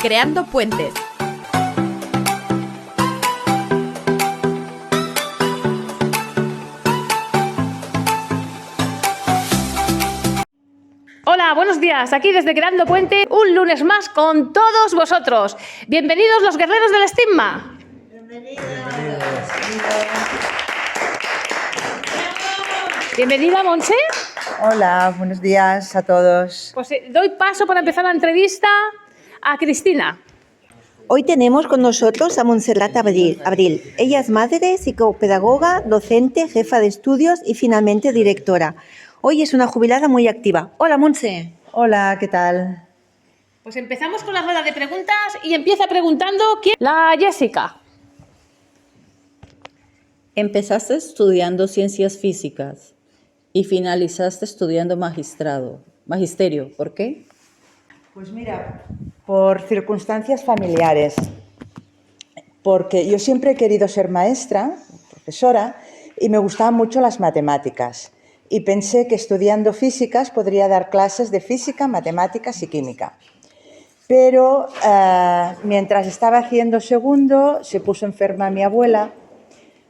Creando Puentes. Hola, buenos días. Aquí desde Creando Puente, un lunes más con todos vosotros. Bienvenidos los guerreros del estigma. Bienvenidos. Bienvenida, Montse. Hola, buenos días a todos. Pues doy paso para empezar la entrevista a Cristina. Hoy tenemos con nosotros a Montserrat Abril. Ella es madre, psicopedagoga, docente, jefa de estudios y finalmente directora. Hoy es una jubilada muy activa. Hola, Montse. Hola, ¿qué tal? Pues empezamos con la rueda de preguntas y empieza preguntando ¿quién? La Jessica. Empezaste estudiando ciencias físicas y finalizaste estudiando magisterio. ¿Por qué? Pues mira, por circunstancias familiares, porque yo siempre he querido ser maestra, profesora, y me gustaban mucho las matemáticas. Y pensé que estudiando físicas podría dar clases de física, matemáticas y química. Pero mientras estaba haciendo segundo, se puso enferma mi abuela,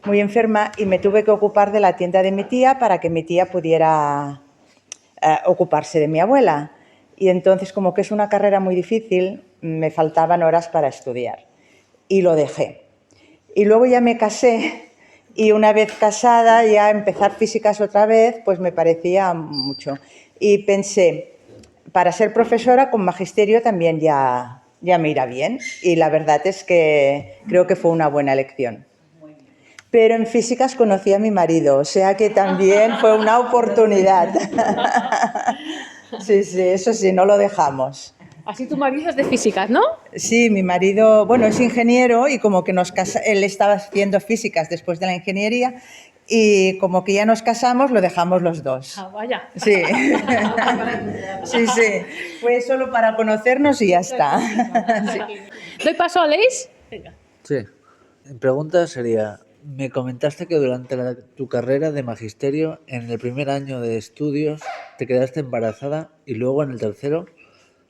muy enferma, y me tuve que ocupar de la tienda de mi tía para que mi tía pudiera ocuparse de mi abuela. Y entonces, como que es una carrera muy difícil, me faltaban horas para estudiar. Y lo dejé. Y luego ya me casé, y una vez casada, ya empezar físicas otra vez, pues me parecía mucho. Y pensé, para ser profesora con magisterio también ya me irá bien. Y la verdad es que creo que fue una buena elección. Pero en físicas conocí a mi marido, o sea que también fue una oportunidad. Sí, eso sí, no lo dejamos. Así tu marido es de físicas, ¿no? Sí, mi marido, bueno, es ingeniero y como que él estaba haciendo físicas después de la ingeniería y como que ya nos casamos, lo dejamos los dos. Ah, vaya. Sí. Sí. Fue solo para conocernos y ya está. Sí. Doy paso a Leis. Venga. Sí. Mi pregunta sería, me comentaste que durante tu carrera de magisterio, en el primer año de estudios, te quedaste embarazada y luego en el tercero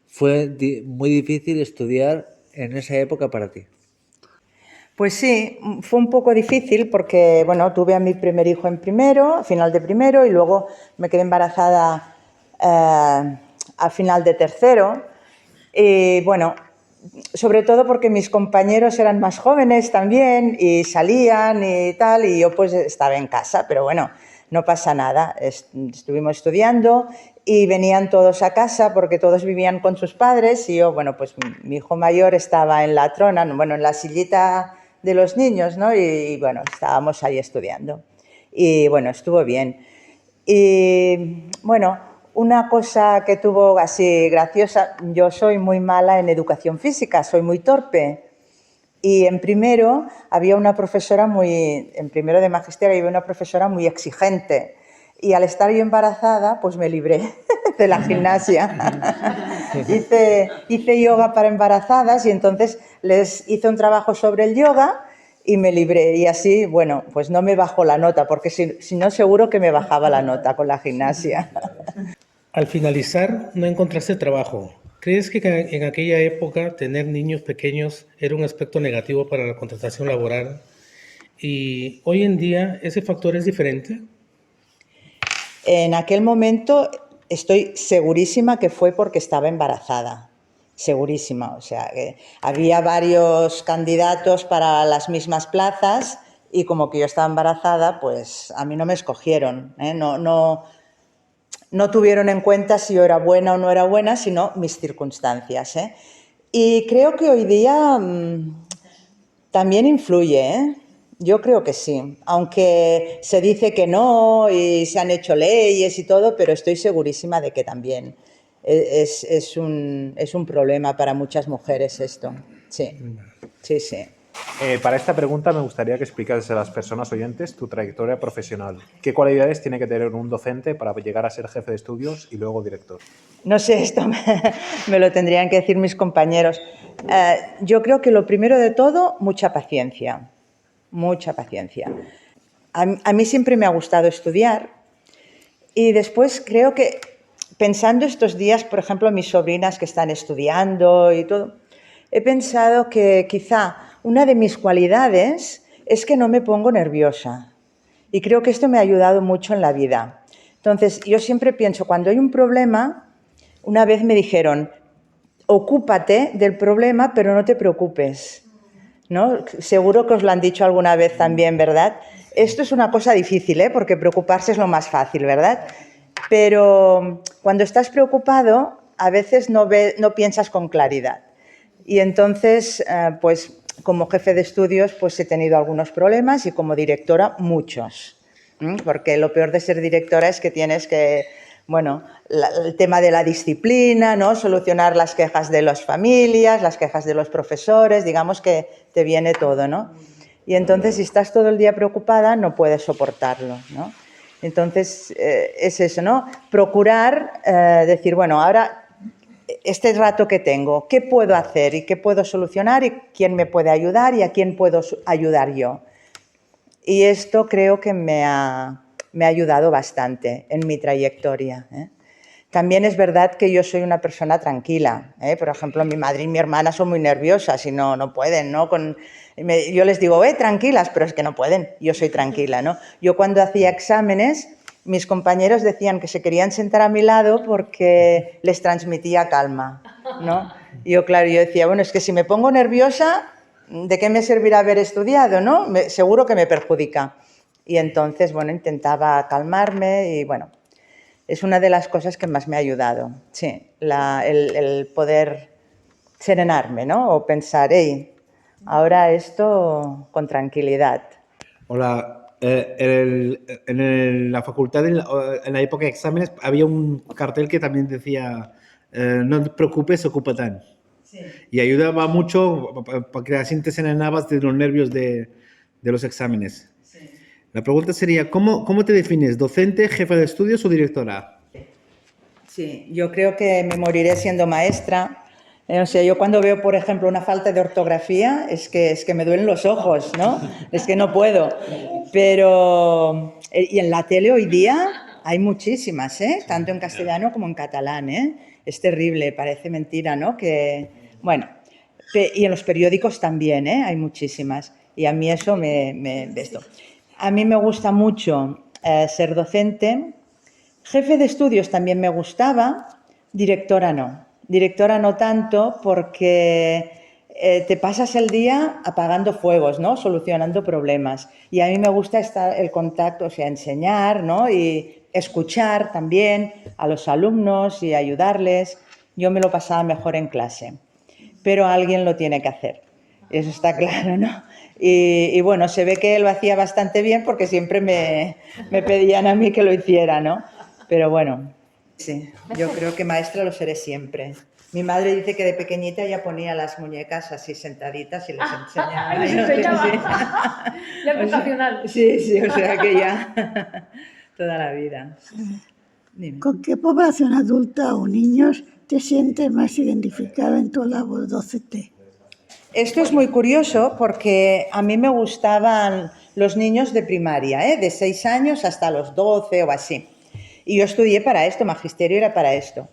fue muy difícil estudiar en esa época para ti. Pues sí, fue un poco difícil porque, bueno, tuve a mi primer hijo en primero, a final de primero, y luego me quedé embarazada a final de tercero. Y bueno, sobre todo porque mis compañeros eran más jóvenes también y salían y tal, y yo pues estaba en casa, pero bueno, no pasa nada. Estuvimos estudiando y venían todos a casa porque todos vivían con sus padres y yo, bueno, pues mi hijo mayor estaba en la trona, bueno, en la sillita de los niños, ¿no? Y bueno, estábamos ahí estudiando. Y bueno, estuvo bien. Y bueno, una cosa que tuvo así graciosa, yo soy muy mala en educación física, soy muy torpe. Y en primero había una profesora en primero de magisterio había una profesora muy exigente. Y al estar yo embarazada, pues me libré de la gimnasia. Hice yoga para embarazadas y entonces les hice un trabajo sobre el yoga y me libré. Y así, bueno, pues no me bajó la nota, porque si no seguro que me bajaba la nota con la gimnasia. Al finalizar, no encontraste trabajo. ¿Crees que en aquella época tener niños pequeños era un aspecto negativo para la contratación laboral? ¿Y hoy en día ese factor es diferente? En aquel momento estoy segurísima que fue porque estaba embarazada, segurísima. O sea, que había varios candidatos para las mismas plazas y como que yo estaba embarazada, pues a mí no me escogieron, ¿eh? No tuvieron en cuenta si yo era buena o no era buena, sino mis circunstancias, ¿eh? Y creo que hoy día también influye, ¿eh? Yo creo que sí, aunque se dice que no y se han hecho leyes y todo, pero estoy segurísima de que también es un problema para muchas mujeres esto. Sí. Para esta pregunta me gustaría que explicases a las personas oyentes tu trayectoria profesional. ¿Qué cualidades tiene que tener un docente para llegar a ser jefe de estudios y luego director? No sé, esto me lo tendrían que decir mis compañeros. Yo creo que lo primero de todo, mucha paciencia. Mucha paciencia. A mí siempre me ha gustado estudiar y después creo que, pensando estos días, por ejemplo, mis sobrinas que están estudiando y todo, he pensado que quizá una de mis cualidades es que no me pongo nerviosa. Y creo que esto me ha ayudado mucho en la vida. Entonces, yo siempre pienso, cuando hay un problema, una vez me dijeron, ocúpate del problema, pero no te preocupes, ¿no? Seguro que os lo han dicho alguna vez también, ¿verdad? Esto es una cosa difícil, ¿eh? Porque preocuparse es lo más fácil, ¿verdad? Pero cuando estás preocupado, a veces no piensas con claridad. Y entonces, pues como jefe de estudios, pues he tenido algunos problemas y como directora, muchos. Porque lo peor de ser directora es que tienes que, bueno, el tema de la disciplina, ¿no? Solucionar las quejas de las familias, las quejas de los profesores, digamos que te viene todo, ¿no? Y entonces, si estás todo el día preocupada, no puedes soportarlo, ¿no? Entonces, es eso, ¿no? Procurar decir, bueno, ahora este rato que tengo, ¿qué puedo hacer y qué puedo solucionar y quién me puede ayudar y a quién puedo ayudar yo? Y esto creo que me ha ayudado bastante en mi trayectoria, ¿eh? También es verdad que yo soy una persona tranquila, ¿eh? Por ejemplo, mi madre y mi hermana son muy nerviosas y no pueden, ¿no? Yo les digo, tranquilas, pero es que no pueden, yo soy tranquila, ¿no? Yo cuando hacía exámenes, mis compañeros decían que se querían sentar a mi lado porque les transmitía calma, ¿no? Y yo, claro, yo decía, bueno, es que si me pongo nerviosa, ¿de qué me servirá haber estudiado, no? Seguro que me perjudica. Y entonces, bueno, intentaba calmarme y, bueno, es una de las cosas que más me ha ayudado, sí, el poder serenarme, ¿no? O pensar, ahora esto con tranquilidad. Hola, la facultad, en la época de exámenes, había un cartel que también decía, no te preocupes, ocúpate. Sí. Y ayudaba mucho para que la gente se serenaba de los nervios de los exámenes. Sí. La pregunta sería, ¿cómo te defines? ¿Docente, jefa de estudios o directora? Sí, yo creo que me moriré siendo maestra. O sea, yo cuando veo, por ejemplo, una falta de ortografía, es que me duelen los ojos, ¿no? Es que no puedo. Pero, y en la tele hoy día hay muchísimas, ¿eh? Tanto en castellano como en catalán, ¿eh? Es terrible, parece mentira, ¿no? Que, bueno, y en los periódicos también, ¿eh? Hay muchísimas. Y a mí eso esto. A mí me gusta mucho ser docente. Jefe de estudios también me gustaba, directora no. Directora no tanto porque te pasas el día apagando fuegos, ¿no? Solucionando problemas. Y a mí me gusta estar el contacto, o sea, enseñar, ¿no? Y escuchar también a los alumnos y ayudarles. Yo me lo pasaba mejor en clase, pero alguien lo tiene que hacer. Eso está claro, ¿no? Y bueno, se ve que lo hacía bastante bien porque siempre me pedían a mí que lo hiciera, ¿no? Pero bueno, sí, yo creo que maestra lo seré siempre. Mi madre dice que de pequeñita ya ponía las muñecas así sentaditas y les enseñaba. ¡Ay, les enseñaba! Ya es vocacional. Sí, o sea que ya toda la vida. Dime. ¿Con qué población adulta o niños te sientes más identificada en tu labor docente? Esto es muy curioso porque a mí me gustaban los niños de primaria, de 6 años hasta los 12 o así. Y yo estudié para esto, magisterio era para esto.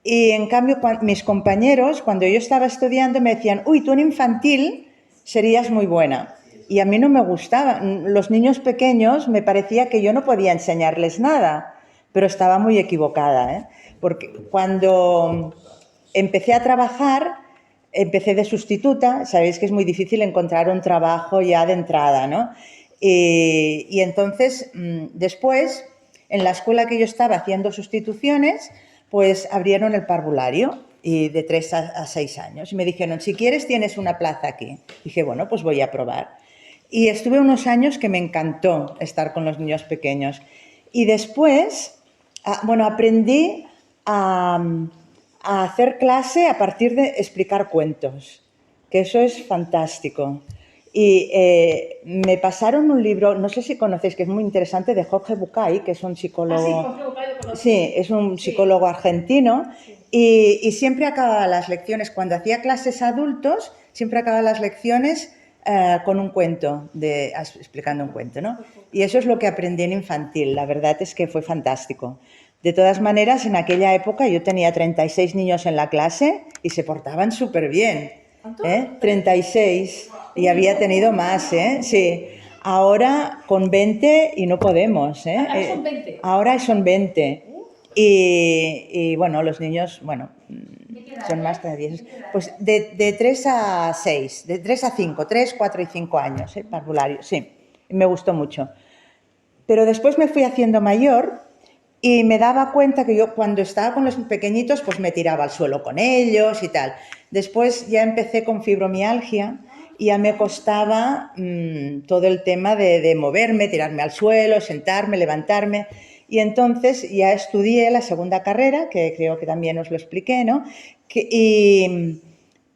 Y en cambio, mis compañeros, cuando yo estaba estudiando, me decían, uy, tú en infantil serías muy buena. Y a mí no me gustaba. Los niños pequeños me parecía que yo no podía enseñarles nada, pero estaba muy equivocada, ¿eh? Porque cuando empecé a trabajar, empecé de sustituta, sabéis que es muy difícil encontrar un trabajo ya de entrada, ¿no? Y entonces, después, en la escuela que yo estaba haciendo sustituciones, pues abrieron el parvulario y de 3 a 6 años. Y me dijeron, si quieres tienes una plaza aquí. Dije, bueno, pues voy a probar. Y estuve unos años que me encantó estar con los niños pequeños. Y después, aprendí a hacer clase a partir de explicar cuentos, que eso es fantástico. Y me pasaron un libro, no sé si conocéis, que es muy interesante, de Jorge Bucay, que es un psicólogo. Sí, Jorge Bucay lo conozco. Sí, es un psicólogo argentino. Y siempre acababa las lecciones, cuando hacía clases a adultos, siempre acababa las lecciones con un cuento, explicando un cuento, ¿no? Y eso es lo que aprendí en infantil, la verdad es que fue fantástico. De todas maneras, en aquella época yo tenía 36 niños en la clase y se portaban súper bien. 36 y había tenido más, sí. Ahora con 20 y no podemos, Ahora son 20. Ahora son 20. Y bueno, los niños, bueno, son más tardíos. Pues de 3 a 6, de 3 a 5, 3, 4 y 5 años, parvulario, sí. Me gustó mucho. Pero después me fui haciendo mayor y me daba cuenta que yo cuando estaba con los pequeñitos pues me tiraba al suelo con ellos y tal. Después ya empecé con fibromialgia y ya me costaba todo el tema de moverme, tirarme al suelo, sentarme, levantarme. Y entonces ya estudié la segunda carrera, que creo que también os lo expliqué, ¿no? Y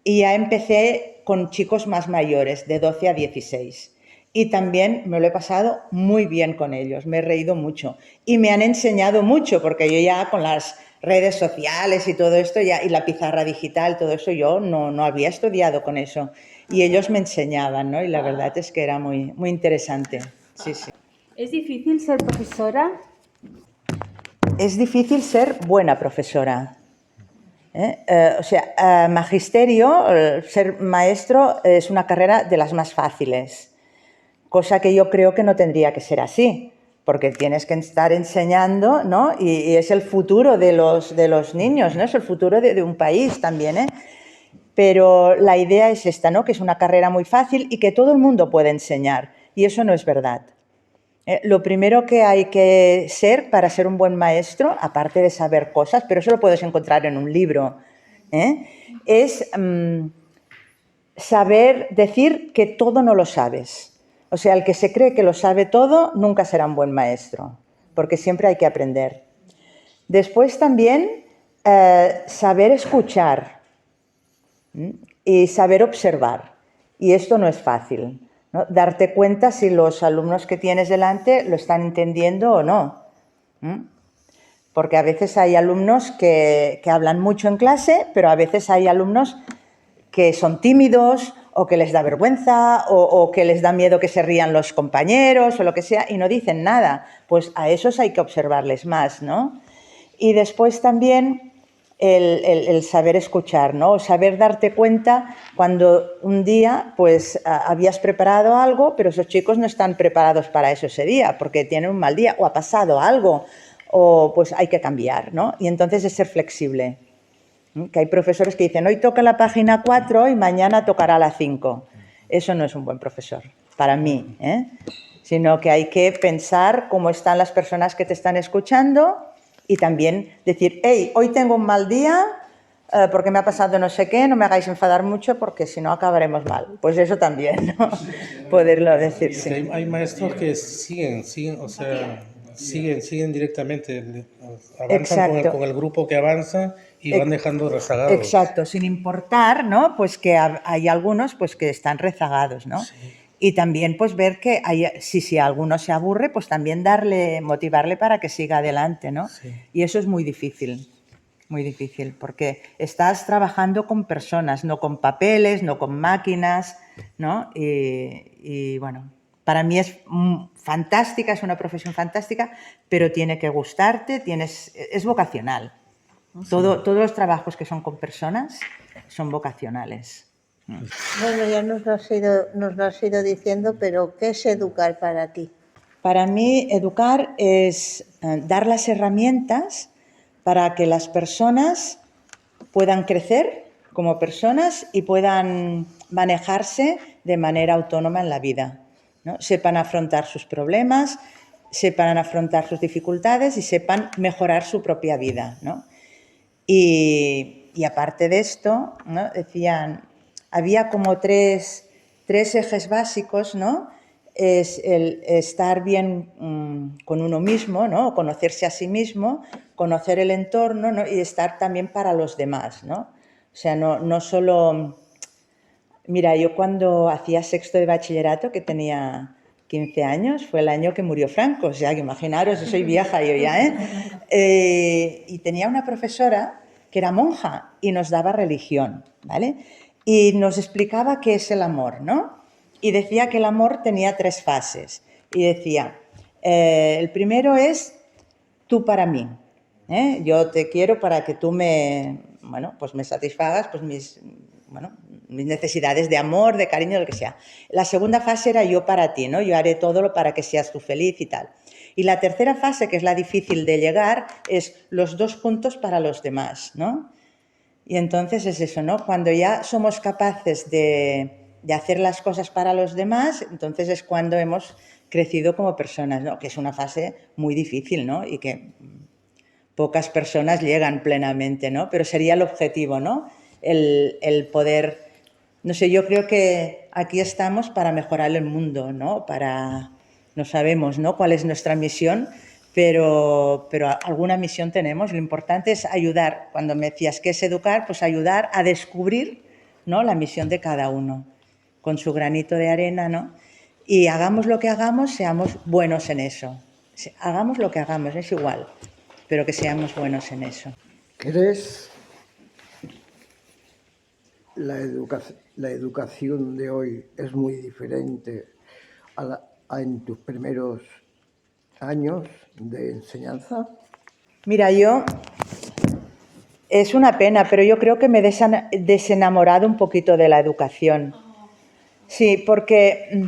ya empecé con chicos más mayores, de 12 a 16. Y también me lo he pasado muy bien con ellos, me he reído mucho. Y me han enseñado mucho, porque yo ya con las redes sociales y todo esto, y la pizarra digital, todo eso, yo no había estudiado con eso. Y ellos me enseñaban, ¿no? Y la verdad es que era muy, muy interesante. Sí, sí. ¿Es difícil ser profesora? Es difícil ser buena profesora. Magisterio, ser maestro, es una carrera de las más fáciles, cosa que yo creo que no tendría que ser así, porque tienes que estar enseñando, ¿no? Y es el futuro de los niños, ¿no? Es el futuro de un país también, ¿eh? Pero la idea es esta, ¿no? Que es una carrera muy fácil y que todo el mundo puede enseñar, y eso no es verdad. Lo primero que hay que ser para ser un buen maestro, aparte de saber cosas, pero eso lo puedes encontrar en un libro, es saber decir que todo no lo sabes. O sea, el que se cree que lo sabe todo nunca será un buen maestro, porque siempre hay que aprender. Después también saber escuchar y saber observar. Y esto no es fácil, ¿no? Darte cuenta si los alumnos que tienes delante lo están entendiendo o no. Porque a veces hay alumnos que hablan mucho en clase, pero a veces hay alumnos que son tímidos o que les da vergüenza o que les da miedo que se rían los compañeros o lo que sea y no dicen nada. Pues a esos hay que observarles más, ¿no? Y después también el saber escuchar, ¿no? O saber darte cuenta cuando un día pues habías preparado algo, pero esos chicos no están preparados para eso ese día porque tienen un mal día o ha pasado algo o pues hay que cambiar, ¿no? Y entonces es ser flexible. Que hay profesores que dicen hoy toca la página 4 y mañana tocará la 5. Eso no es un buen profesor, para mí, sino que hay que pensar cómo están las personas que te están escuchando y también decir, hey, hoy tengo un mal día porque me ha pasado no sé qué, no me hagáis enfadar mucho porque si no acabaremos mal. Pues eso también, ¿no? Poderlo decir, sí. Hay maestros que siguen directamente, avanzan con el grupo que avanza y van dejando rezagados. Exacto, sin importar, ¿no? Pues que hay algunos pues que están rezagados, ¿no? Sí. Y también pues ver que si alguno se aburre, pues también motivarle para que siga adelante, ¿no? Sí. Y eso es muy difícil, porque estás trabajando con personas, no con papeles, no con máquinas, ¿no? Y bueno, para mí es fantástica, es una profesión fantástica, pero tiene que gustarte, es vocacional. Sí. Todos los trabajos que son con personas son vocacionales. Bueno, ya nos lo has ido diciendo, pero ¿qué es educar para ti? Para mí, educar es dar las herramientas para que las personas puedan crecer como personas y puedan manejarse de manera autónoma en la vida, ¿no? Sepan afrontar sus problemas, sepan afrontar sus dificultades y sepan mejorar su propia vida, ¿no? Y aparte de esto, ¿no? Decían, había como tres ejes básicos, ¿no? Es el estar bien con uno mismo, ¿no? Conocerse a sí mismo, conocer el entorno, ¿no? Y estar también para los demás, ¿no? O sea, no solo... Mira, yo cuando hacía sexto de bachillerato, que tenía 15 años, fue el año que murió Franco, o sea, que imaginaros, yo soy vieja yo ya, y tenía una profesora que era monja y nos daba religión, ¿vale? Y nos explicaba qué es el amor, ¿no? Y decía que el amor tenía 3 fases. Y decía, el primero es tú para mí, yo te quiero para que tú me satisfagas pues mis necesidades de amor, de cariño, lo que sea. La segunda fase era yo para ti, ¿no? Yo haré todo para que seas tú feliz y tal. Y la tercera fase, que es la difícil de llegar, es los 2 puntos para los demás, ¿no? Y entonces es eso, ¿no? Cuando ya somos capaces de hacer las cosas para los demás, entonces es cuando hemos crecido como personas, ¿no? Que es una fase muy difícil, ¿no? Y que pocas personas llegan plenamente, ¿no? Pero sería el objetivo, ¿no? El poder, no sé, yo creo que aquí estamos para mejorar el mundo, ¿no? No sabemos, ¿no?, cuál es nuestra misión, pero alguna misión tenemos. Lo importante es ayudar. Cuando me decías qué es educar, pues ayudar a descubrir, ¿no?, la misión de cada uno, con su granito de arena, ¿no? Y hagamos lo que hagamos, seamos buenos en eso. Hagamos lo que hagamos, es igual, pero que seamos buenos en eso. ¿Crees la educación de hoy es muy diferente a en tus primeros años de enseñanza? Mira, es una pena, pero yo creo que me he desenamorado un poquito de la educación. Sí, porque,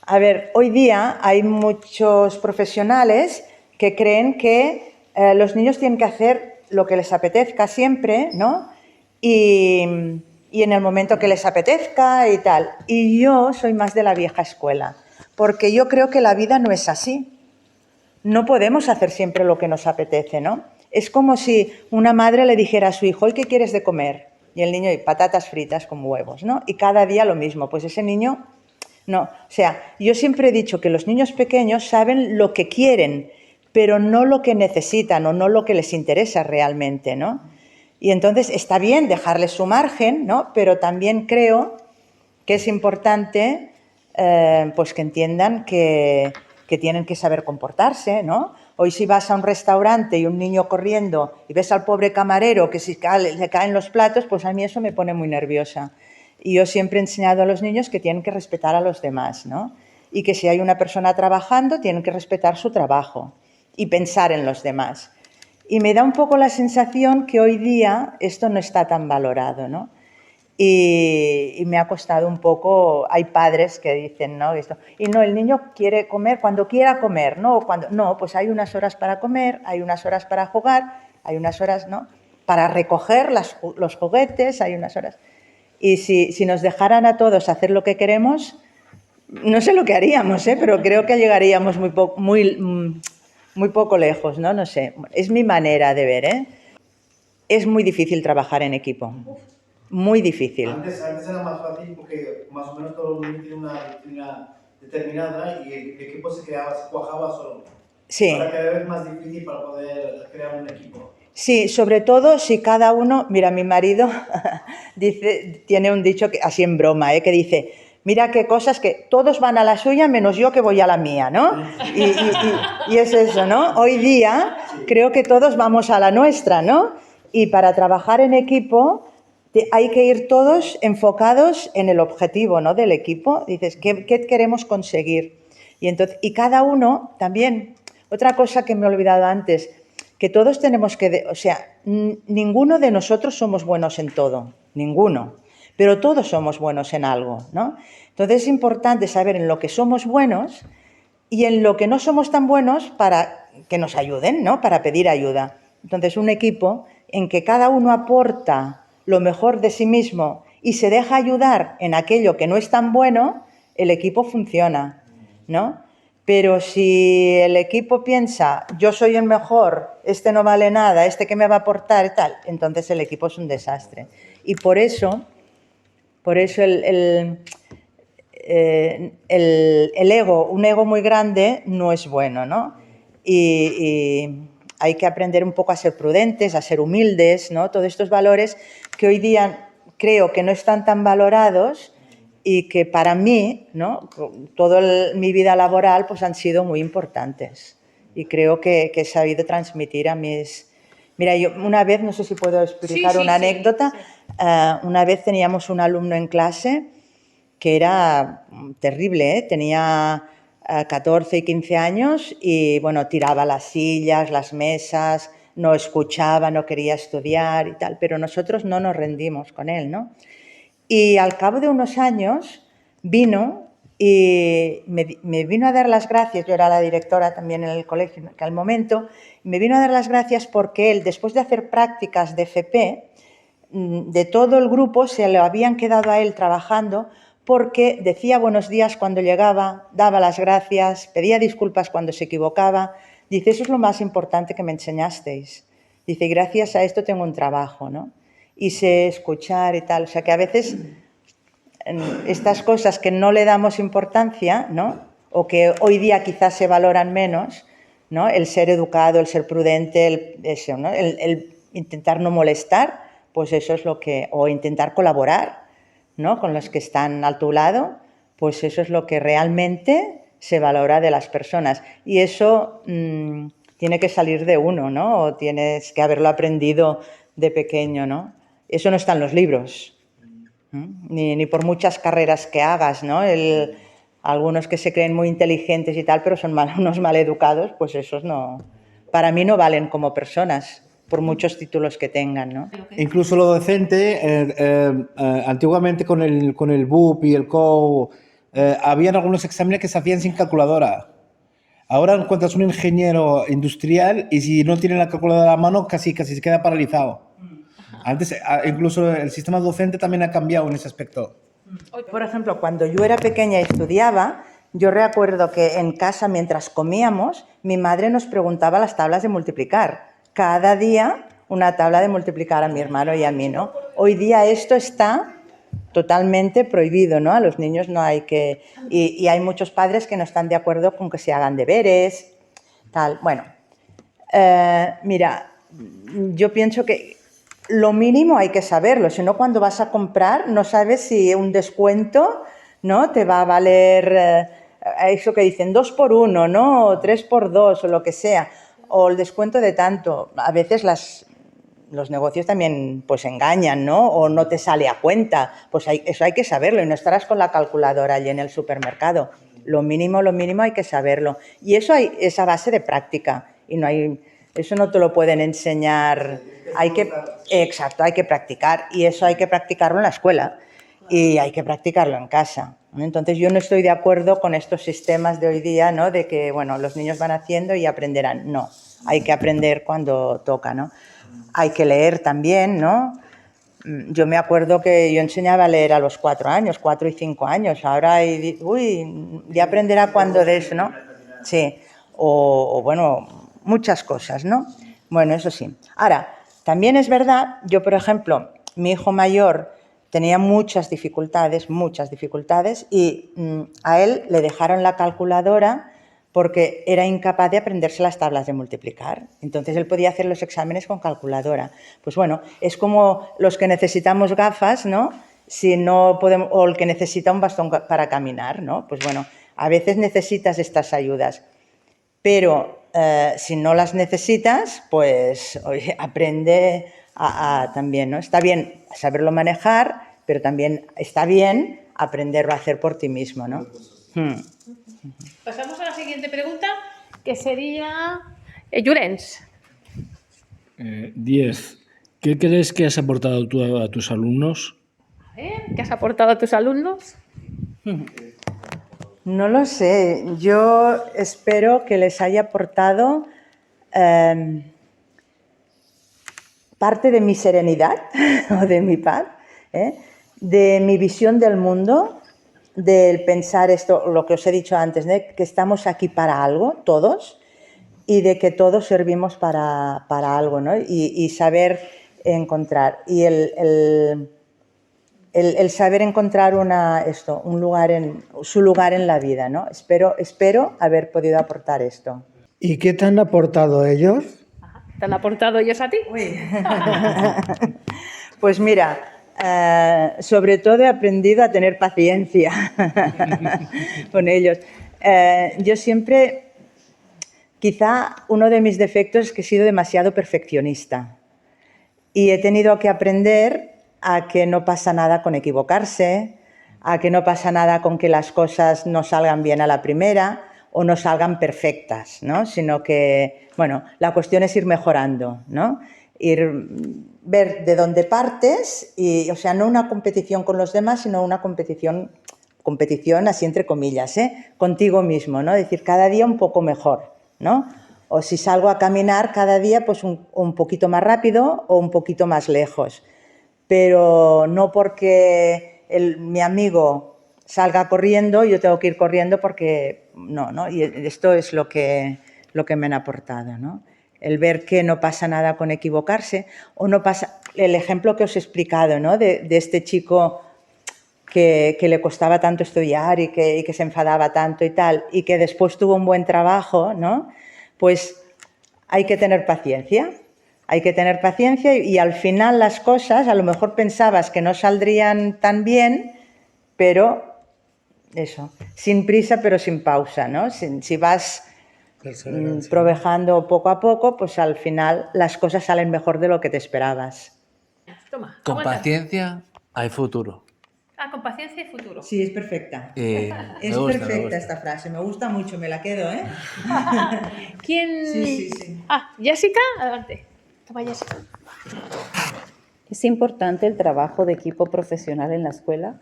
a ver, hoy día hay muchos profesionales que creen que los niños tienen que hacer lo que les apetezca siempre, ¿no? Y en el momento que les apetezca y tal. Y yo soy más de la vieja escuela, porque yo creo que la vida no es así. No podemos hacer siempre lo que nos apetece, ¿no? Es como si una madre le dijera a su hijo, ¿y qué quieres de comer? Y el niño, patatas fritas con huevos, ¿no? Y cada día lo mismo. Pues ese niño, no. O sea, yo siempre he dicho que los niños pequeños saben lo que quieren, pero no lo que necesitan o no lo que les interesa realmente, ¿no? Y entonces está bien dejarles su margen, ¿no? Pero también creo que es importante pues que entiendan que tienen que saber comportarse, ¿no? Hoy si vas a un restaurante y un niño corriendo y ves al pobre camarero que si le caen los platos, pues a mí eso me pone muy nerviosa. Y yo siempre he enseñado a los niños que tienen que respetar a los demás, ¿no? Y que si hay una persona trabajando, tienen que respetar su trabajo y pensar en los demás. Y me da un poco la sensación que hoy día esto no está tan valorado, ¿no? Y me ha costado un poco. Hay padres que dicen, ¿no? Esto, y no, el niño quiere comer cuando quiera comer, ¿no? No, pues hay unas horas para comer, hay unas horas para jugar, hay unas horas, ¿no?, para recoger los juguetes, hay unas horas. Y si nos dejaran a todos hacer lo que queremos, no sé lo que haríamos, pero creo que llegaríamos muy poco lejos, ¿no? No sé, es mi manera de ver, ¿eh? Es muy difícil trabajar en equipo. Muy difícil. Antes era más fácil porque más o menos todo el mundo tiene una rutina determinada y el equipo se cuajaba solo. Sí. Ahora cada vez es más difícil para poder crear un equipo. Sí, sobre todo si cada uno... Mira, mi marido tiene un dicho, así en broma, que dice, mira qué cosas que todos van a la suya menos yo que voy a la mía, ¿no? Y es eso, ¿no? Hoy día creo que todos vamos a la nuestra, ¿no? Y para trabajar en equipo hay que ir todos enfocados en el objetivo, ¿no?, del equipo. Dices, ¿qué queremos conseguir? Y cada uno también, otra cosa que me he olvidado antes, que todos tenemos que, o sea, ninguno de nosotros somos buenos en todo, ninguno, pero todos somos buenos en algo, ¿no? Entonces es importante saber en lo que somos buenos y en lo que no somos tan buenos para que nos ayuden, ¿no?, para pedir ayuda. Entonces un equipo en que cada uno aporta lo mejor de sí mismo y se deja ayudar en aquello que no es tan bueno, el equipo funciona, ¿no? Pero si el equipo piensa, yo soy el mejor, este no vale nada, este que me va a aportar y tal, entonces el equipo es un desastre. Y por eso el ego, un ego muy grande, no es bueno, ¿no? Y hay que aprender un poco a ser prudentes, a ser humildes, ¿no? Todos estos valores que hoy día creo que no están tan valorados y que para mí, ¿no?, toda mi vida laboral pues han sido muy importantes. Y creo que he sabido transmitir a mis... Mira, yo una vez, no sé si puedo explicar una anécdota, una vez teníamos un alumno en clase que era terrible, tenía 14 y 15 años y, bueno, tiraba las sillas, las mesas, no escuchaba, no quería estudiar y tal, pero nosotros no nos rendimos con él, ¿no? Y al cabo de unos años vino y me vino a dar las gracias, yo era la directora también en el colegio en aquel momento, me vino a dar las gracias porque él, después de hacer prácticas de FP, de todo el grupo se lo habían quedado a él trabajando porque decía buenos días cuando llegaba, daba las gracias, pedía disculpas cuando se equivocaba. Dice, eso es lo más importante que me enseñasteis. Dice, gracias a esto tengo un trabajo, ¿no? Y sé escuchar y tal. O sea que a veces estas cosas que no le damos importancia, ¿no? O que hoy día quizás se valoran menos, ¿no? El ser educado, el ser prudente, eso, ¿no? El intentar no molestar, pues eso es lo que... O intentar colaborar, ¿no? Con los que están a tu lado, pues eso es lo que realmente se valora de las personas. Y eso tiene que salir de uno, ¿no? O tienes que haberlo aprendido de pequeño, ¿no? Eso no está en los libros. Ni por muchas carreras que hagas, ¿no? Algunos que se creen muy inteligentes y tal, pero son unos maleducados, pues esos no, para mí no valen como personas, por muchos títulos que tengan, ¿no? Incluso lo docente, antiguamente con el BUP y el COU, habían algunos exámenes que se hacían sin calculadora. Ahora encuentras un ingeniero industrial y si no tiene la calculadora a mano casi se queda paralizado. Antes, incluso el sistema docente también ha cambiado en ese aspecto. Por ejemplo, cuando yo era pequeña y estudiaba, yo recuerdo que en casa, mientras comíamos, mi madre nos preguntaba las tablas de multiplicar. Cada día una tabla de multiplicar a mi hermano y a mí, ¿no? Hoy día esto está totalmente prohibido, ¿no? A los niños no hay que... Y hay muchos padres que no están de acuerdo con que se hagan deberes, tal. Bueno, mira, yo pienso que lo mínimo hay que saberlo, si no cuando vas a comprar no sabes si un descuento, ¿no? Te va a valer eso que dicen 2 por 1, ¿no? O 3 por 2 o lo que sea, o el descuento de tanto. A veces los negocios también pues engañan, ¿no? O no te sale a cuenta, pues eso hay que saberlo y no estarás con la calculadora allí en el supermercado. Lo mínimo hay que saberlo. Y eso es a base de práctica y no hay... Eso no te lo pueden enseñar, exacto, hay que practicar y eso hay que practicarlo en la escuela y hay que practicarlo en casa. Entonces yo no estoy de acuerdo con estos sistemas de hoy día, ¿no? De que, bueno, los niños van haciendo y aprenderán. No, hay que aprender cuando toca, ¿no? Hay que leer también, ¿no? Yo me acuerdo que yo enseñaba a leer a los 4 años, 4 y 5 años. Ahora, ya aprenderá cuando de eso, ¿no? Sí, o bueno... Muchas cosas, ¿no? Bueno, eso sí. Ahora, también es verdad, yo, por ejemplo, mi hijo mayor tenía muchas dificultades y a él le dejaron la calculadora porque era incapaz de aprenderse las tablas de multiplicar. Entonces, él podía hacer los exámenes con calculadora. Pues bueno, es como los que necesitamos gafas, ¿no? Si no podemos, o el que necesita un bastón para caminar, ¿no? Pues bueno, a veces necesitas estas ayudas, pero... si no las necesitas, pues oye, aprende también, ¿no? Está bien saberlo manejar, pero también está bien aprenderlo a hacer por ti mismo, ¿no? Pasamos a la siguiente pregunta, que sería... Llorens. 10. ¿Qué crees que has aportado tú a tus alumnos? A ver, ¿qué has aportado a tus alumnos? No lo sé, yo espero que les haya aportado parte de mi serenidad o de mi paz, de mi visión del mundo, del pensar esto, lo que os he dicho antes, que estamos aquí para algo, todos, y de que todos servimos para algo, ¿no? Y saber encontrar. Y el saber encontrar su lugar en la vida, ¿no? Espero haber podido aportar esto. ¿Y qué te han aportado ellos? ¿Te han aportado ellos a ti? Pues mira, sobre todo he aprendido a tener paciencia con ellos. Yo siempre, quizá uno de mis defectos es que he sido demasiado perfeccionista y he tenido que aprender a que no pasa nada con equivocarse, a que no pasa nada con que las cosas no salgan bien a la primera o no salgan perfectas, ¿no? Sino que, bueno, la cuestión es ir mejorando, ¿no? ver de dónde partes, y, o sea, no una competición con los demás, sino una competición así entre comillas, contigo mismo, ¿no? Es decir, cada día un poco mejor, ¿no? O si salgo a caminar cada día, pues un poquito más rápido o un poquito más lejos. Pero no porque mi amigo salga corriendo, yo tengo que ir corriendo porque no. Y esto es lo que me han aportado, ¿no? El ver que no pasa nada con equivocarse, o no pasa... El ejemplo que os he explicado, ¿no? De este chico que le costaba tanto estudiar y que se enfadaba tanto y tal, y que después tuvo un buen trabajo, ¿no? Pues hay que tener paciencia. Hay que tener paciencia y al final las cosas, a lo mejor pensabas que no saldrían tan bien, pero eso, sin prisa pero sin pausa, ¿no? Si vas trabajando poco a poco, pues al final las cosas salen mejor de lo que te esperabas. Toma, Con aguanta. paciencia hay futuro. Con paciencia y futuro. Sí, es perfecta. Me Es gusta, perfecta me gusta. esta frase, me gusta mucho, me la quedo, ¿eh? ¿Quién? Sí. Jessica, adelante. Toma, Jessica. ¿Es importante el trabajo de equipo profesional en la escuela?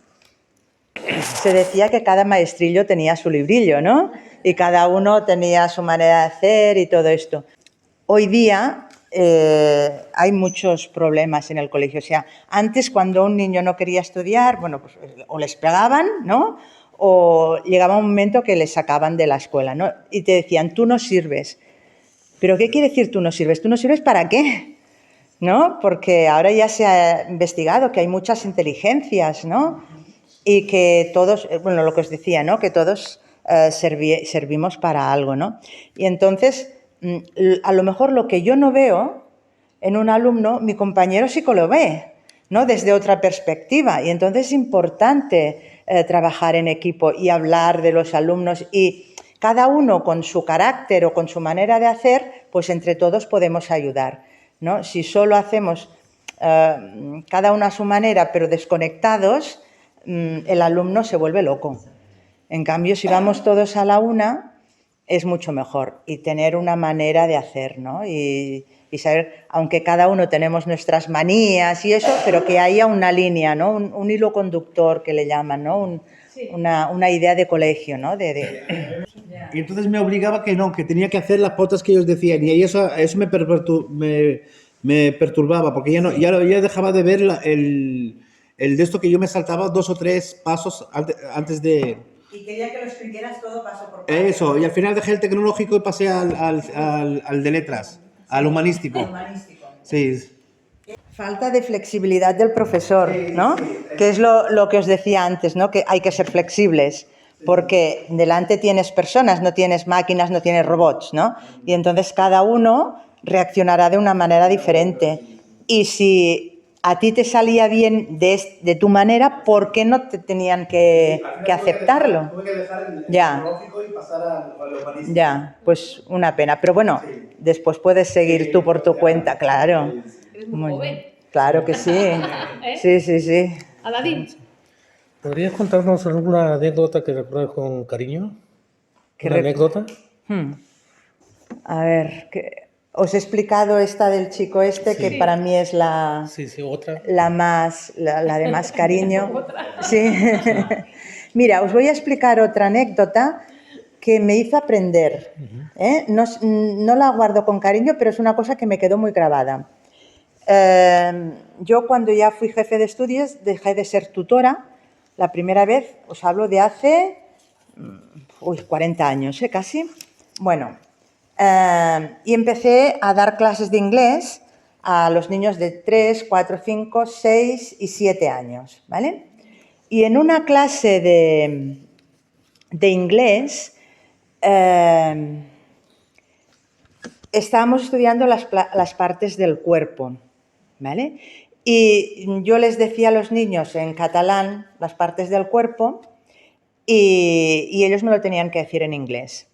Se decía que cada maestrillo tenía su librillo, ¿no? Y cada uno tenía su manera de hacer y todo esto. Hoy día hay muchos problemas en el colegio. O sea, antes cuando un niño no quería estudiar, bueno, pues o les pegaban, ¿no? O llegaba un momento que les sacaban de la escuela, ¿no? Y te decían, tú no sirves. ¿Pero qué quiere decir tú no sirves? ¿Tú no sirves para qué? ¿No? Porque ahora ya se ha investigado que hay muchas inteligencias, ¿no? Y que todos, bueno, lo que os decía, ¿no? Que todos servimos para algo, ¿no? Y entonces, a lo mejor lo que yo no veo en un alumno, mi compañero sí que lo ve, ¿no? Desde otra perspectiva. Y entonces es importante trabajar en equipo y hablar de los alumnos, y cada uno con su carácter o con su manera de hacer, pues entre todos podemos ayudar, ¿no? Si solo hacemos cada uno a su manera, pero desconectados, el alumno se vuelve loco. En cambio, si vamos todos a la una, es mucho mejor. Y tener una manera de hacer, ¿no? Y saber, aunque cada uno tenemos nuestras manías y eso, pero que haya una línea, ¿no? Un hilo conductor que le llaman, ¿no? Una idea de colegio, ¿no? Y entonces me obligaba que tenía que hacer las pautas que ellos decían, y eso me perturbaba, porque ya dejaba de ver el de esto, que yo me saltaba 2 o 3 pasos antes de... Y quería que lo expliqueras todo paso por paso. Eso, y al final dejé el tecnológico y pasé al de letras, al humanístico. Sí. Falta de flexibilidad del profesor, ¿no? Que es lo que os decía antes, ¿no? Que hay que ser flexibles, porque delante tienes personas, no tienes máquinas, no tienes robots, ¿no? Y entonces cada uno reaccionará de una manera diferente. Y si a ti te salía bien de tu manera, ¿por qué no te tenían que aceptarlo? Tuve que dejar el Ya. tecnológico y pasar al humanístico. Ya, pues una pena. Pero bueno, después puedes seguir tú por tu cuenta, claro. Eres muy joven. Claro que sí. Sí. Aladín. ¿Podrías contarnos alguna anécdota que recuerdes con cariño? ¿Una anécdota? A ver, os he explicado esta del chico que para mí es la de más cariño. Sí. Mira, os voy a explicar otra anécdota que me hizo aprender. No la guardo con cariño, pero es una cosa que me quedó muy grabada. Yo, cuando ya fui jefe de estudios, dejé de ser tutora. La primera vez, os hablo de hace 40 años, casi. Bueno, y empecé a dar clases de inglés a los niños de 3, 4, 5, 6 y 7 años, ¿vale? Y en una clase de inglés estábamos estudiando las partes del cuerpo, ¿vale? Y yo les decía a los niños en catalán las partes del cuerpo y ellos me lo tenían que decir en inglés.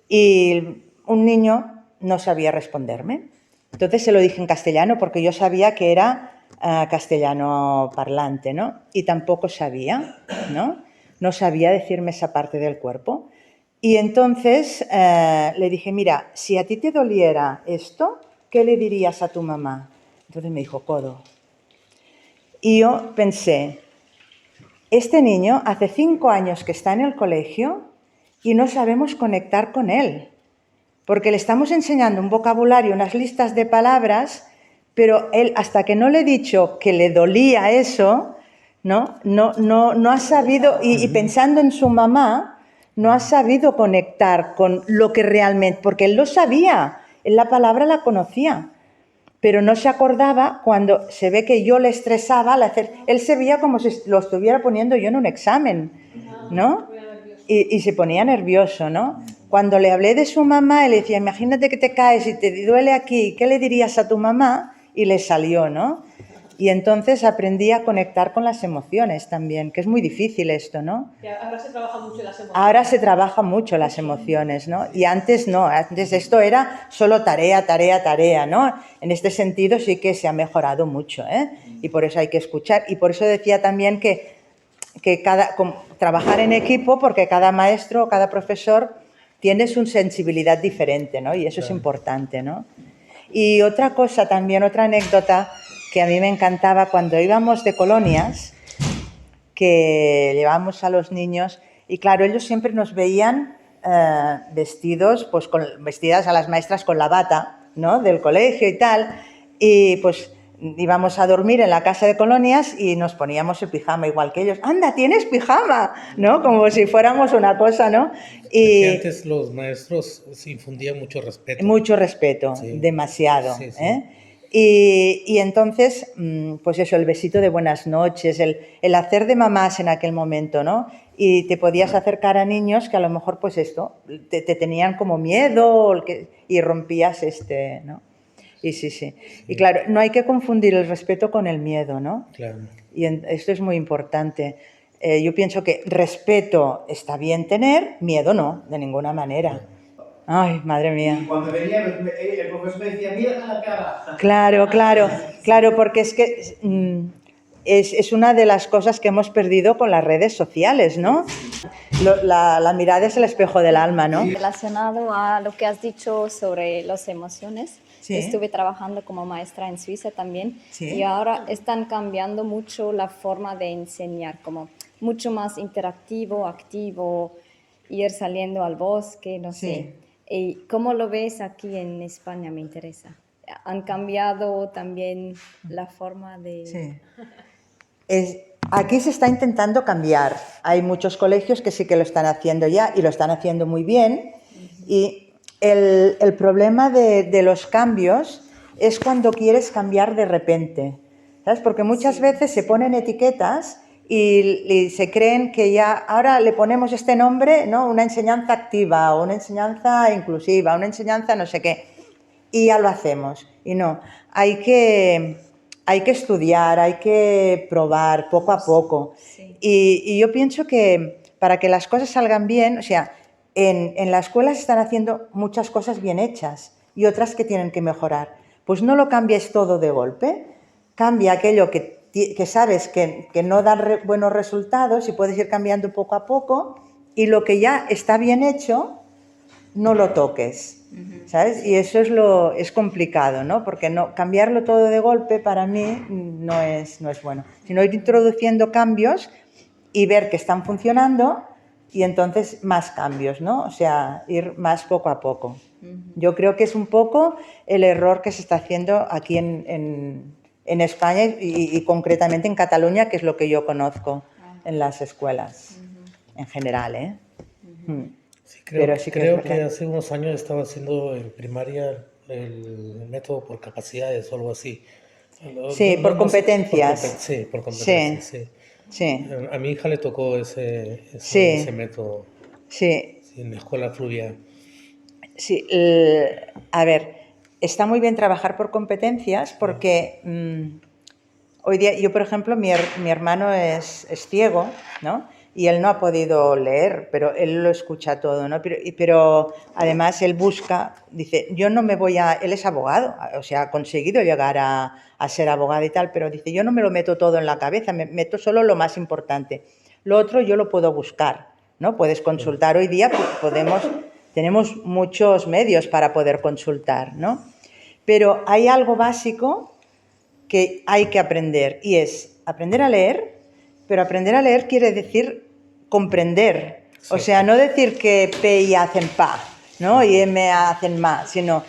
Y un niño no sabía responderme. Entonces se lo dije en castellano, porque yo sabía que era castellano parlante, ¿no? Y tampoco sabía, ¿no? No sabía decirme esa parte del cuerpo. Y entonces le dije, mira, si a ti te doliera esto, ¿qué le dirías a tu mamá? Entonces me dijo, codo. Y yo pensé, este niño hace 5 años que está en el colegio y no sabemos conectar con él, porque le estamos enseñando un vocabulario, unas listas de palabras, pero él, hasta que no le he dicho que le dolía eso, no ha sabido, y pensando en su mamá, no ha sabido conectar con lo que realmente, porque él lo sabía, él la palabra la conocía, pero no se acordaba cuando se ve que yo le estresaba al hacer, él se veía como si lo estuviera poniendo yo en un examen, ¿no? Y se ponía nervioso, ¿no? Cuando le hablé de su mamá, él decía, imagínate que te caes y te duele aquí, ¿qué le dirías a tu mamá? Y le salió, ¿no? Y entonces aprendí a conectar con las emociones también, que es muy difícil esto, ¿no? Ahora se trabaja mucho las emociones. Ahora se trabaja mucho las emociones, ¿no? Y antes no, antes esto era solo tarea, tarea, tarea, ¿no? En este sentido sí que se ha mejorado mucho, ¿eh? Y por eso hay que escuchar. Y por eso decía también que trabajar en equipo, porque cada maestro o cada profesor tiene su sensibilidad diferente, ¿no? Y eso es importante, ¿no? Y otra cosa también, otra anécdota que a mí me encantaba cuando íbamos de colonias, que llevábamos a los niños, y claro, ellos siempre nos veían vestidos, pues vestidas a las maestras con la bata, ¿no? Del colegio y tal, y pues íbamos a dormir en la casa de colonias y nos poníamos el pijama igual que ellos. ¡Anda, tienes pijama! ¿No? Como si fuéramos una cosa, ¿no? Y antes los maestros se infundían mucho respeto. Mucho respeto, sí. Demasiado. Sí, sí. Y entonces, pues eso, el besito de buenas noches, el hacer de mamás en aquel momento, ¿no? Y te podías acercar a niños que a lo mejor, pues esto, te tenían como miedo y rompías ¿no? Y sí. Y claro, no hay que confundir el respeto con el miedo, ¿no? Claro. Y esto es muy importante. Yo pienso que respeto está bien tener, miedo no, de ninguna manera. Ay, madre mía. Y cuando venía, el profesor me decía, mira a la cara. Claro, porque es que es una de las cosas que hemos perdido con las redes sociales, ¿no? La mirada es el espejo del alma, ¿no? Relacionado a lo que has dicho sobre las emociones, sí. Estuve trabajando como maestra en Suiza también, sí. Y ahora están cambiando mucho la forma de enseñar, como mucho más interactivo, activo, ir saliendo al bosque, no sé. ¿Y cómo lo ves aquí en España? Me interesa. ¿Han cambiado también la forma de...? Sí. Aquí se está intentando cambiar. Hay muchos colegios que sí que lo están haciendo ya y lo están haciendo muy bien. Y el problema de los cambios es cuando quieres cambiar de repente, ¿sabes? Porque muchas veces se ponen etiquetas y se creen que ya ahora le ponemos este nombre, ¿no? Una enseñanza activa o una enseñanza inclusiva, una enseñanza no sé qué, y ya lo hacemos. Y no, hay que estudiar, hay que probar poco a poco. Sí. Y yo pienso que para que las cosas salgan bien, o sea, en la escuela se están haciendo muchas cosas bien hechas y otras que tienen que mejorar. Pues no lo cambies todo de golpe, cambia aquello que sabes que no da buenos resultados y puedes ir cambiando poco a poco, y lo que ya está bien hecho, no lo toques, ¿sabes? Y eso es complicado, ¿no? Porque cambiarlo todo de golpe para mí no es bueno, sino ir introduciendo cambios y ver que están funcionando y entonces más cambios, ¿no? O sea, ir más poco a poco. Yo creo que es un poco el error que se está haciendo aquí en España y concretamente en Cataluña, que es lo que yo conozco en las escuelas en general, ¿eh? Sí, creo que hace unos años estaba haciendo en primaria el método por capacidades o algo así. Sí, por competencias. Sí, por competencias, sí. A mi hija le tocó ese método. Sí. En la escuela fluvial. Sí, a ver, está muy bien trabajar por competencias porque hoy día, yo por ejemplo, mi hermano es ciego, ¿no? Y él no ha podido leer, pero él lo escucha todo, ¿no? Pero además él busca, dice, yo no me voy a... Él es abogado, o sea, ha conseguido llegar a ser abogado y tal, pero dice, yo no me lo meto todo en la cabeza, me meto solo lo más importante. Lo otro yo lo puedo buscar, ¿no? Puedes consultar. Hoy día tenemos muchos medios para poder consultar, ¿no? Pero hay algo básico que hay que aprender y es aprender a leer, pero aprender a leer quiere decir comprender. O sea, no decir que P y A hacen PA, ¿no? Y M hacen MA, sino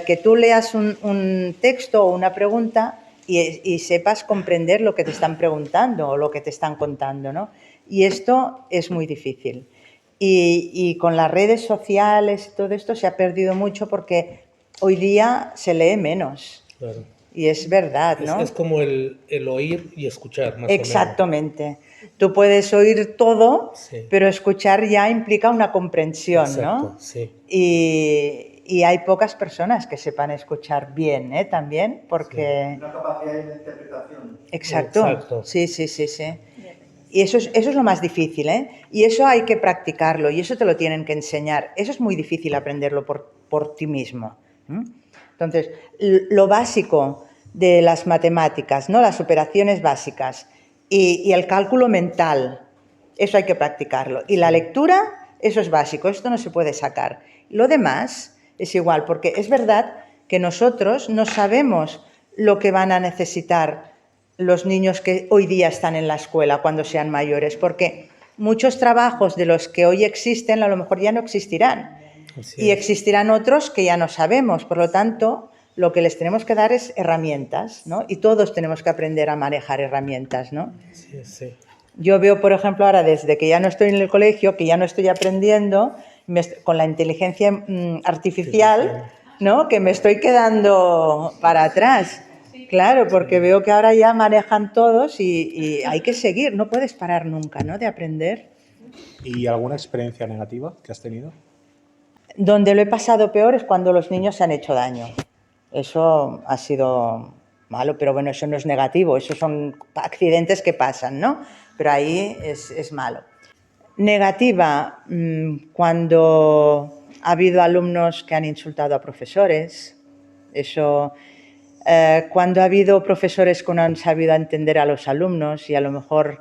que tú leas un texto o una pregunta y sepas comprender lo que te están preguntando o lo que te están contando, ¿no? Y esto es muy difícil. Y con las redes sociales y todo esto se ha perdido mucho porque hoy día se lee menos. Claro. Y es verdad, ¿no? Es como el oír y escuchar, más Exactamente. Tú puedes oír todo, sí, pero escuchar ya implica una comprensión, exacto, ¿no? Sí. Y hay pocas personas que sepan escuchar bien, ¿eh? También, porque... Una capacidad de interpretación. Exacto. Sí. Y eso es lo más difícil, ¿eh? Y eso hay que practicarlo y eso te lo tienen que enseñar. Eso es muy difícil aprenderlo por ti mismo. Entonces, lo básico de las matemáticas, ¿no? Las operaciones básicas y el cálculo mental, eso hay que practicarlo. Y la lectura, eso es básico, esto no se puede sacar. Lo demás es igual, porque es verdad que nosotros no sabemos lo que van a necesitar los niños que hoy día están en la escuela cuando sean mayores, porque muchos trabajos de los que hoy existen a lo mejor ya no existirán. Y existirán otros que ya no sabemos, por lo tanto, lo que les tenemos que dar es herramientas, ¿no? Y todos tenemos que aprender a manejar herramientas, ¿no? Sí. Yo veo, por ejemplo, ahora desde que ya no estoy en el colegio, que ya no estoy aprendiendo, con la inteligencia artificial, ¿no? Que me estoy quedando para atrás. Claro, porque veo que ahora ya manejan todos y hay que seguir, no puedes parar nunca, ¿no? De aprender. ¿Y alguna experiencia negativa que has tenido? Donde lo he pasado peor es cuando los niños se han hecho daño. Eso ha sido malo, pero bueno, eso no es negativo, eso son accidentes que pasan, ¿no? Pero ahí es malo. Negativa, cuando ha habido alumnos que han insultado a profesores, eso... cuando ha habido profesores que no han sabido entender a los alumnos y a lo mejor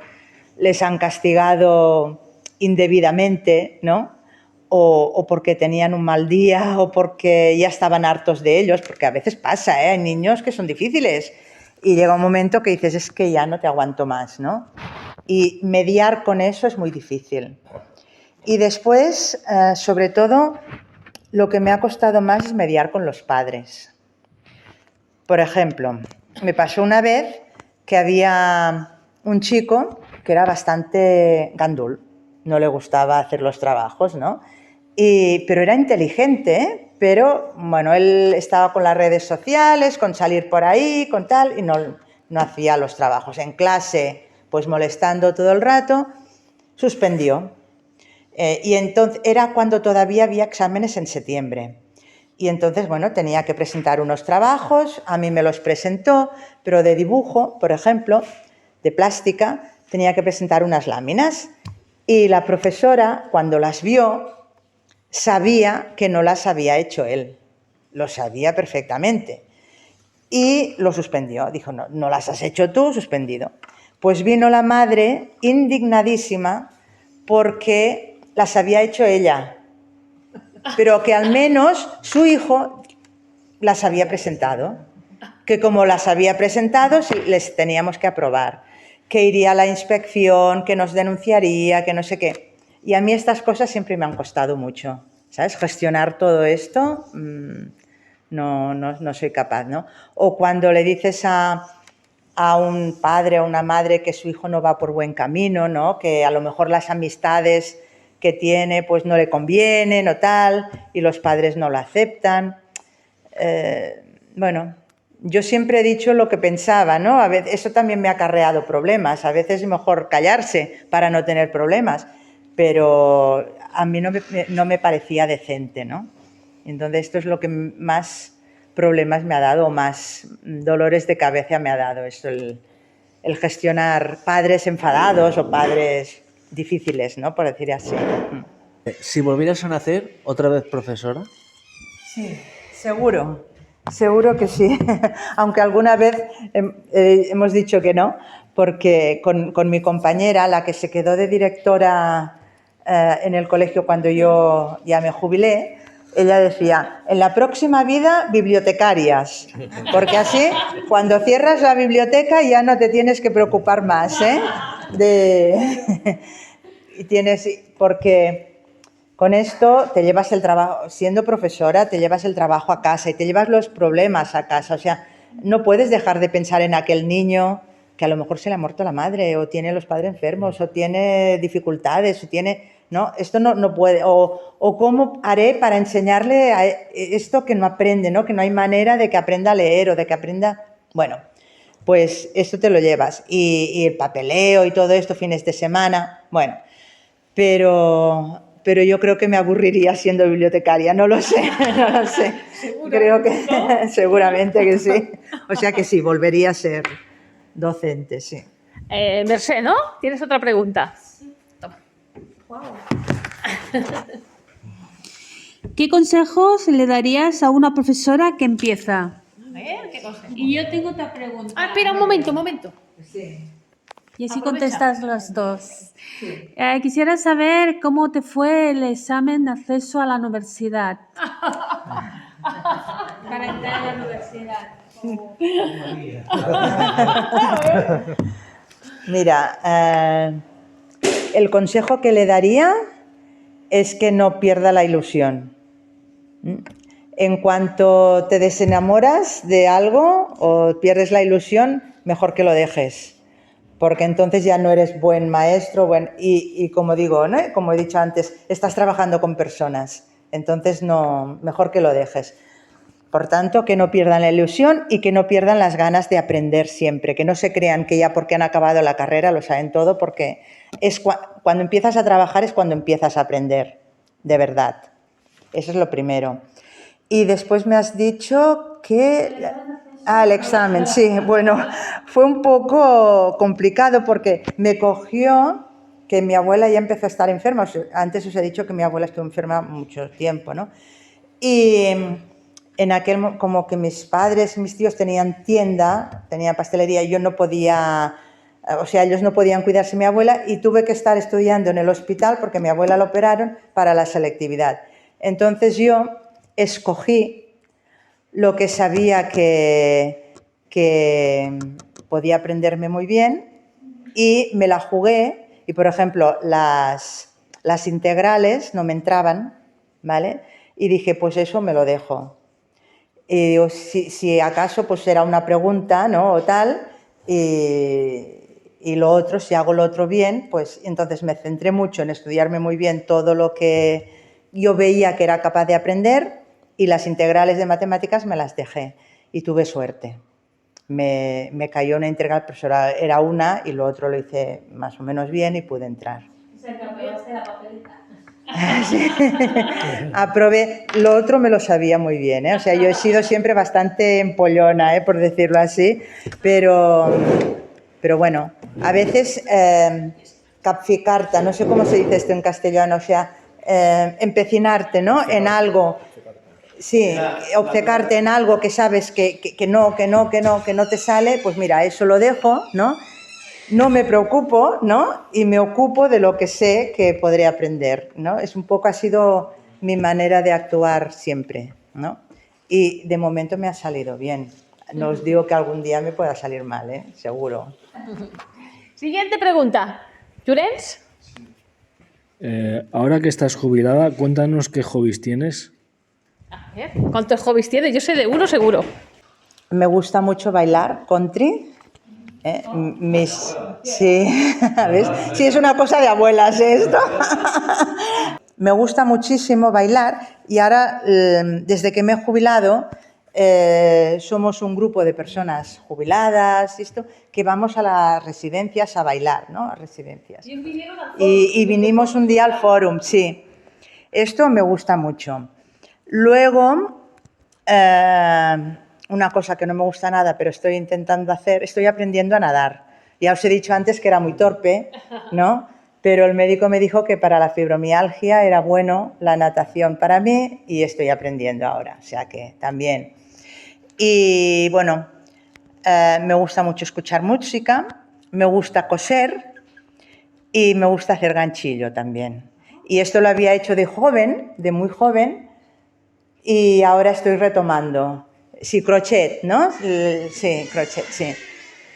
les han castigado indebidamente, ¿no? O porque tenían un mal día o porque ya estaban hartos de ellos, porque a veces pasa, ¿eh? Hay niños que son difíciles y llega un momento que dices, es que ya no te aguanto más, ¿no? Y mediar con eso es muy difícil. Y después, sobre todo, lo que me ha costado más es mediar con los padres. Por ejemplo, me pasó una vez que había un chico que era bastante gandul, no le gustaba hacer los trabajos, ¿no? Pero era inteligente, ¿eh? Pero, bueno, él estaba con las redes sociales, con salir por ahí, con tal, y no hacía los trabajos. En clase, pues molestando todo el rato, suspendió. Y entonces era cuando todavía había exámenes en septiembre. Y entonces, bueno, tenía que presentar unos trabajos, a mí me los presentó, pero de dibujo, por ejemplo, de plástica, tenía que presentar unas láminas. Y la profesora, cuando las vio, sabía que no las había hecho él. Lo sabía perfectamente. Y lo suspendió. Dijo, no las has hecho tú, suspendido. Pues vino la madre indignadísima porque las había hecho ella, pero que al menos su hijo las había presentado, que como las había presentado les teníamos que aprobar, que iría a la inspección, que nos denunciaría, que no sé qué. Y a mí estas cosas siempre me han costado mucho, ¿sabes? Gestionar todo esto, no soy capaz, ¿no? O cuando le dices a un padre o una madre que su hijo no va por buen camino, ¿no? Que a lo mejor las amistades que tiene pues no le convienen o tal, y los padres no lo aceptan. Bueno, yo siempre he dicho lo que pensaba, ¿no? A veces, eso también me ha acarreado problemas. A veces es mejor callarse para no tener problemas, pero a mí no me parecía decente, ¿no? Entonces esto es lo que más problemas me ha dado, o más dolores de cabeza me ha dado, esto, el gestionar padres enfadados o padres difíciles, ¿no? Por decir así. Si volvieras a nacer, ¿otra vez profesora? Sí, seguro que sí. Aunque alguna vez hemos dicho que no, porque con mi compañera, la que se quedó de directora en el colegio cuando yo ya me jubilé, ella decía, en la próxima vida, bibliotecarias, porque así, cuando cierras la biblioteca ya no te tienes que preocupar más, ¿eh? Porque con esto te llevas el trabajo, siendo profesora, te llevas el trabajo a casa y te llevas los problemas a casa, o sea, no puedes dejar de pensar en aquel niño que a lo mejor se le ha muerto la madre, o tiene los padres enfermos, o tiene dificultades, o tiene... ¿no? Esto no puede. O cómo haré para enseñarle a esto que no aprende, ¿no? Que no hay manera de que aprenda a leer o de que aprenda... Bueno, pues esto te lo llevas. Y el papeleo y todo esto, fines de semana, bueno. Pero yo creo que me aburriría siendo bibliotecaria, no lo sé, no lo sé. Creo que seguramente que sí. O sea que sí, volvería a ser docente, sí. Mercè, ¿no? ¿Tienes otra pregunta? Wow. ¿Qué consejos le darías a una profesora que empieza? A ver, ¿qué consejo? Y yo tengo otra pregunta. Ah, espera un momento. Sí. Y así contestas las dos. Sí. Quisiera saber cómo te fue el examen de acceso a la universidad. Para entrar a la universidad. Mira, el consejo que le daría es que no pierda la ilusión. En cuanto te desenamoras de algo o pierdes la ilusión, mejor que lo dejes, porque entonces ya no eres buen maestro, y como digo, ¿no? Como he dicho antes, estás trabajando con personas, entonces no, mejor que lo dejes. Por tanto, que no pierdan la ilusión y que no pierdan las ganas de aprender siempre, que no se crean que ya porque han acabado la carrera lo saben todo, porque es cuando empiezas a trabajar es cuando empiezas a aprender, de verdad. Eso es lo primero. Y después me has dicho que... Ah, el examen, sí. Bueno, fue un poco complicado porque me cogió que mi abuela ya empezó a estar enferma. Antes os he dicho que mi abuela estuvo enferma mucho tiempo, ¿no? Y en aquel, como que mis padres, mis tíos tenían tienda, tenían pastelería, y yo no podía... O sea, ellos no podían cuidarse de mi abuela y tuve que estar estudiando en el hospital porque mi abuela la operaron para la selectividad. Entonces yo escogí lo que sabía que podía aprenderme muy bien y me la jugué. Y, por ejemplo, las integrales no me entraban, ¿vale? Y dije, pues eso me lo dejo. Y digo, si acaso pues era una pregunta, ¿no? O tal, y lo otro, si hago lo otro bien, pues entonces me centré mucho en estudiarme muy bien todo lo que yo veía que era capaz de aprender, y las integrales de matemáticas me las dejé y tuve suerte. Me cayó una integral, pero era una, y lo otro lo hice más o menos bien y pude entrar. O sea, que aprobaste la papeleta. Sí. Aprobé. Lo otro me lo sabía muy bien, ¿eh? O sea, yo he sido siempre bastante empollona, por decirlo así, pero bueno, a veces capficarta, no sé cómo se dice esto en castellano, o sea, empecinarte, ¿no? En algo. Sí, obcecarte en algo que sabes que no te sale, pues mira, eso lo dejo, ¿no? No me preocupo, ¿no? Y me ocupo de lo que sé que podré aprender, ¿no? Es un poco, ha sido mi manera de actuar siempre, ¿no? Y de momento me ha salido bien. No os digo que algún día me pueda salir mal, ¿eh? Seguro. Siguiente pregunta. ¿Llorenç? Ahora que estás jubilada, cuéntanos qué hobbies tienes. A ver, ¿cuántos hobbies tienes? Yo sé de uno seguro. Me gusta mucho bailar country. Sí, ¿ves? Sí, es una cosa de abuelas esto. Me gusta muchísimo bailar, y ahora, desde que me he jubilado, somos un grupo de personas jubiladas que vamos a las residencias a bailar, ¿no? A residencias. Y vinimos un día al fórum, sí. Esto me gusta mucho. Luego, una cosa que no me gusta nada, pero estoy intentando hacer, estoy aprendiendo a nadar. Ya os he dicho antes que era muy torpe, ¿no? Pero el médico me dijo que para la fibromialgia era bueno la natación para mí, y estoy aprendiendo ahora, o sea que también. Y bueno, me gusta mucho escuchar música, me gusta coser y me gusta hacer ganchillo también. Y esto lo había hecho de joven, de muy joven, y ahora estoy retomando. Sí, crochet, ¿no? Sí, crochet, sí.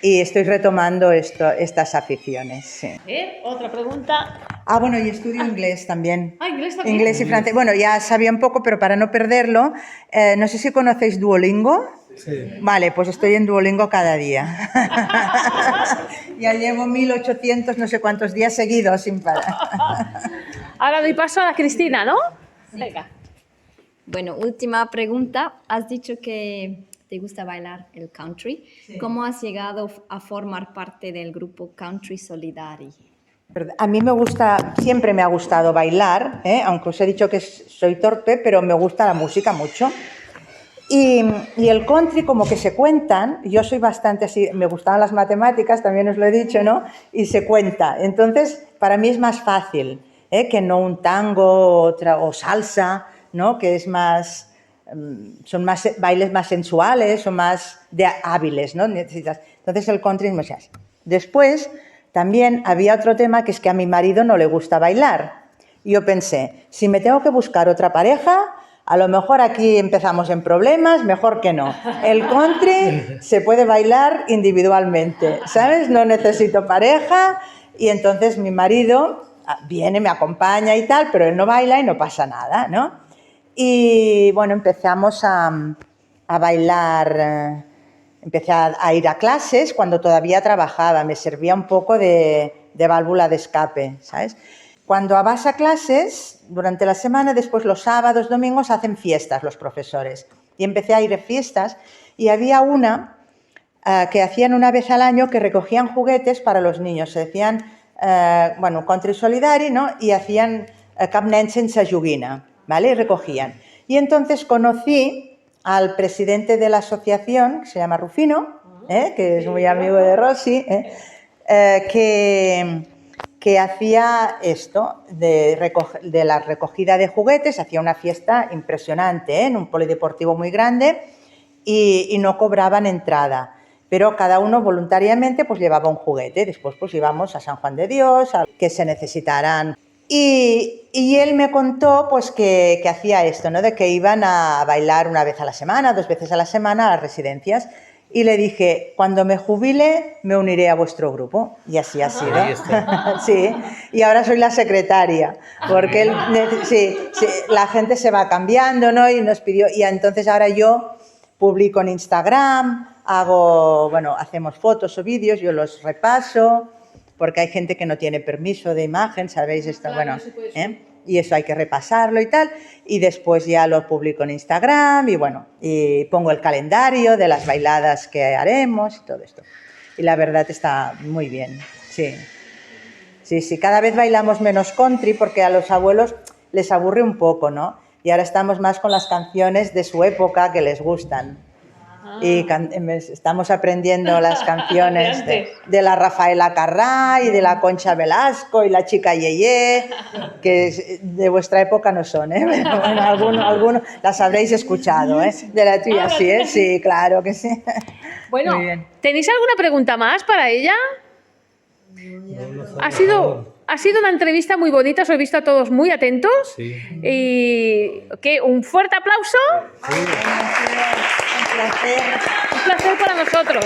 Y estoy retomando estas aficiones, sí. Otra pregunta. Ah, bueno, y estudio inglés también. Ah, inglés también. Inglés y francés. Bueno, ya sabía un poco, pero para no perderlo, no sé si conocéis Duolingo. Sí. Vale, pues estoy en Duolingo cada día. Ya llevo 1800 no sé cuántos días seguidos sin parar. Ahora doy paso a la Cristina, ¿no? Venga. Bueno, última pregunta. Has dicho que te gusta bailar el country. Sí. ¿Cómo has llegado a formar parte del grupo Country Solidari? A mí me gusta, siempre me ha gustado bailar, aunque os he dicho que soy torpe, pero me gusta la música mucho. Y el country, como que se cuentan, yo soy bastante así, me gustaban las matemáticas, también os lo he dicho, ¿no? Y se cuenta. Entonces, para mí es más fácil, que no un tango o salsa, ¿no? Que es más, son más bailes más sensuales o más hábiles, ¿no? Entonces el country es más así. Después, también había otro tema que es que a mi marido no le gusta bailar. Y yo pensé, si me tengo que buscar otra pareja, a lo mejor aquí empezamos en problemas, mejor que no. El country se puede bailar individualmente, ¿sabes? No necesito pareja y entonces mi marido viene, me acompaña y tal, pero él no baila y no pasa nada, ¿no? Y bueno, empezamos a bailar, empecé a ir a clases cuando todavía trabajaba, me servía un poco de válvula de escape, ¿sabes? Cuando vas a clases, durante la semana, después los sábados, domingos, hacen fiestas los profesores. Y empecé a ir a fiestas y había una que hacían una vez al año que recogían juguetes para los niños. Se decían, bueno, Country Solidari, ¿no? Y hacían Cap nen sense joguina, ¿vale? Y recogían. Y entonces conocí al presidente de la asociación, que se llama Rufino, que es muy amigo de Rosy, que hacía esto, de la recogida de juguetes, hacía una fiesta impresionante, en un polideportivo muy grande y no cobraban entrada, pero cada uno voluntariamente pues llevaba un juguete, después pues íbamos a San Juan de Dios, a que se necesitaran. Y él me contó pues que hacía esto, ¿no? De que iban a bailar una vez a la semana, 2 veces a la semana a las residencias. Y le dije, cuando me jubile, me uniré a vuestro grupo. Y así ha sido. Sí, y ahora soy la secretaria, porque la gente se va cambiando, ¿no? Y nos pidió, y entonces ahora yo publico en Instagram, hacemos fotos o vídeos, yo los repaso, porque hay gente que no tiene permiso de imagen, ¿sabéis? Esto, Claro, bueno, y eso hay que repasarlo y tal, y después ya lo publico en Instagram y bueno, y pongo el calendario de las bailadas que haremos y todo esto. Y la verdad está muy bien, sí. Sí, cada vez bailamos menos country porque a los abuelos les aburre un poco, ¿no? Y ahora estamos más con las canciones de su época que les gustan. Y estamos aprendiendo las canciones de la Rafaela Carrà y de la Concha Velasco y la Chica Yeye, que de vuestra época no son, ¿eh? Pero bueno, algunos las habréis escuchado, ¿eh? De la tuya sí, ¿eh? Sí, claro que sí. Bueno, Muy bien. ¿tenéis alguna pregunta más para ella? Ha sido una entrevista muy bonita, os he visto a todos muy atentos. Sí. Y un fuerte aplauso. Sí. Un placer. Un placer para nosotros.